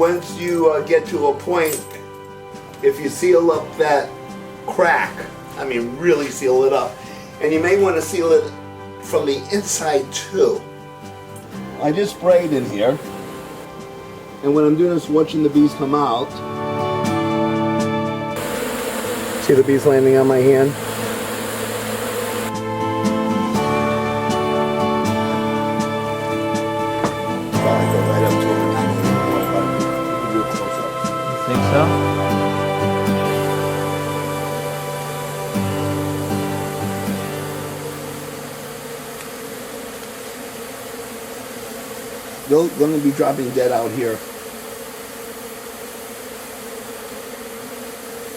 once you get to a point, if you seal up that crack, I mean really seal it up, and you may want to seal it from the inside too. I just sprayed in here, and what I'm doing is watching the bees come out. See the bees landing on my hand? Probably go right up to them. Do a close-up. You think so? They're going to be dropping dead out here.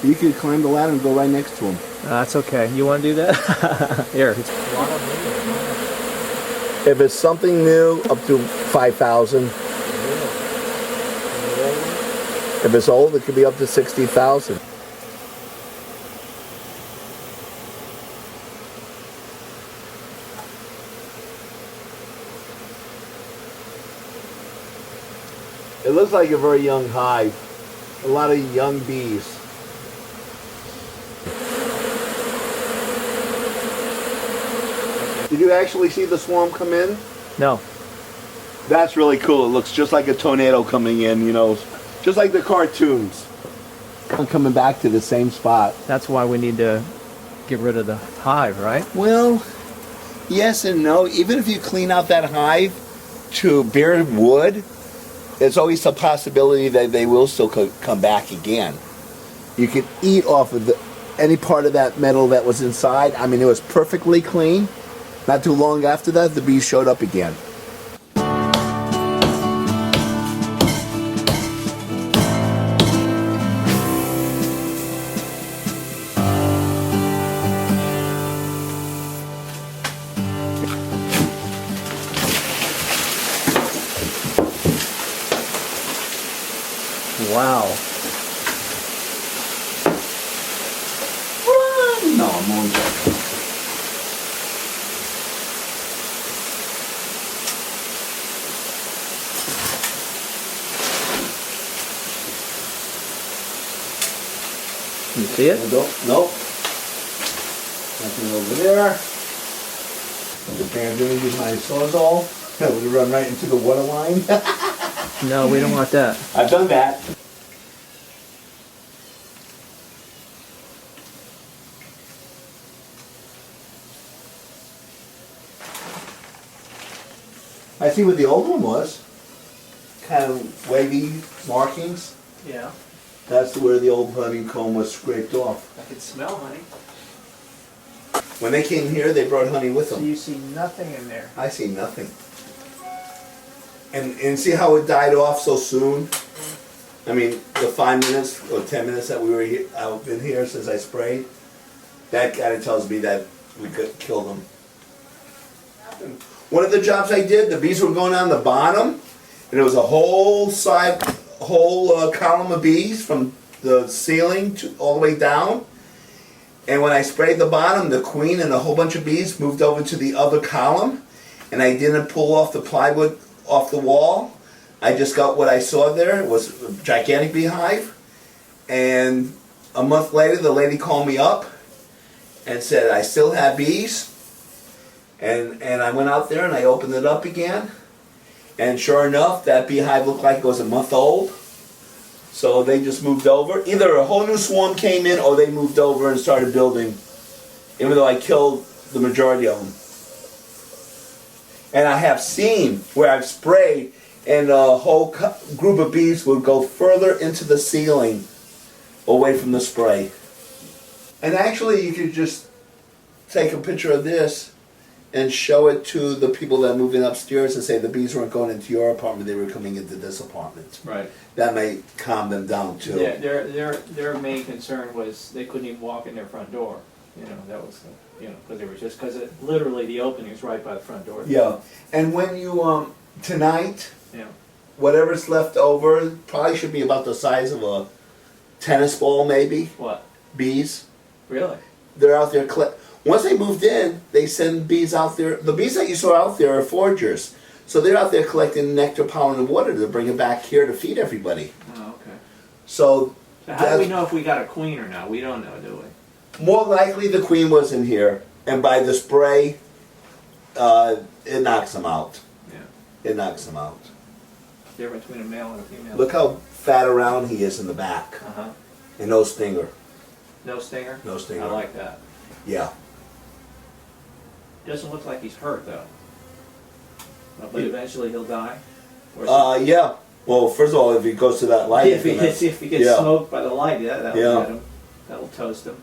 You could climb the ladder and go right next to them. That's okay. You want to do that? Here. If it's something new, up to 5,000. If it's old, it could be up to 60,000. It looks like a very young hive. A lot of young bees. Did you actually see the swarm come in? No. That's really cool. It looks just like a tornado coming in, you know, just like the cartoons. I'm coming back to the same spot. That's why we need to get rid of the hive, right? Well, yes and no. Even if you clean out that hive to bare wood, there's always a possibility that they will still come back again. You could eat off of any part of that metal that was inside. I mean, it was perfectly clean. Not too long after that, the bees showed up again. Wow. No, I'm only joking. You see it? Nope. Nothing over there. The parents didn't use my sawzall. That would run right into the water line. No, we don't want that. I've done that. I see what the old one was. Kind of wavy markings. Yeah. That's where the old honeycomb was scraped off. I can smell honey. When they came here, they brought honey with So them. you see nothing in there. I see nothing. And see how it died off so soon? I mean, the 5 minutes or 10 minutes that we were here, I've been here since I sprayed, that kind of tells me that we could kill them. One of the jobs I did, the bees were going on the bottom, and it was a whole column of bees from the ceiling to all the way down. And when I sprayed the bottom, the queen and a whole bunch of bees moved over to the other column, and I didn't pull off the plywood off the wall. I just got what I saw there. It was a gigantic beehive. And a month later, the lady called me up and said, I still have bees. And I went out there and I opened it up again. And sure enough, that beehive looked like it was a month old. So they just moved over. Either a whole new swarm came in or they moved over and started building, even though I killed the majority of them. And I have seen where I've sprayed and a whole group of bees would go further into the ceiling away from the spray. And actually you could just take a picture of this and show it to the people that move in upstairs and say the bees weren't going into your apartment, they were coming into this apartment. Right. That may calm them down too. Yeah, their main concern was they couldn't even walk in their front door. You know, that was, because they were just, because literally the opening is right by the front door. Yeah, and when you, tonight, Yeah. whatever's left over, probably should be about the size of a tennis ball maybe, What? bees. Really? They're out there, once they moved in, they send bees out there. The bees that you saw out there are foragers. So they're out there collecting nectar, pollen, and water to bring it back here to feed everybody. Oh, okay. So So how do we know if we got a queen or not? We don't know, do we? more likely the queen was in here, and by the spray, it knocks them out. Yeah. It knocks them out. Difference between a male and a female. Look how fat around he is in the back, Uh-huh. and no stinger. No stinger? No stinger. I like that. Yeah. Doesn't look like he's hurt, though. But eventually he'll die? Or is he- Yeah. Well, first of all, if he goes to that light, if he gets yeah. smoked by the light, yeah, that'll Yeah. get him. That'll toast him.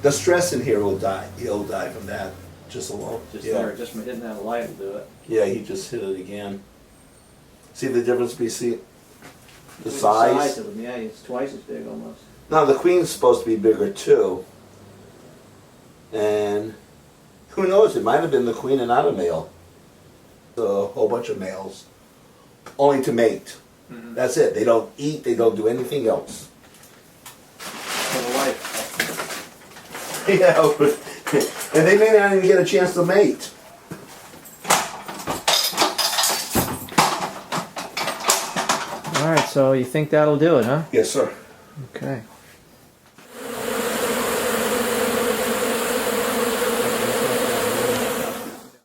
The stress in here will die. He'll die from that just alone. Just yeah. there, just from hitting that light will do it. Yeah, he just hit it again. See the difference between the Between size? of him, yeah, he's twice as big almost. Now the queen's supposed to be bigger too. And who knows? It might have been the queen and not a male. A whole bunch of males, only to mate. Mm-hmm. That's it. They don't eat. They don't do anything else. For the life. Yeah, and they may not even get a chance to mate. All right, so you think that'll do it, huh? Yes, sir. Okay.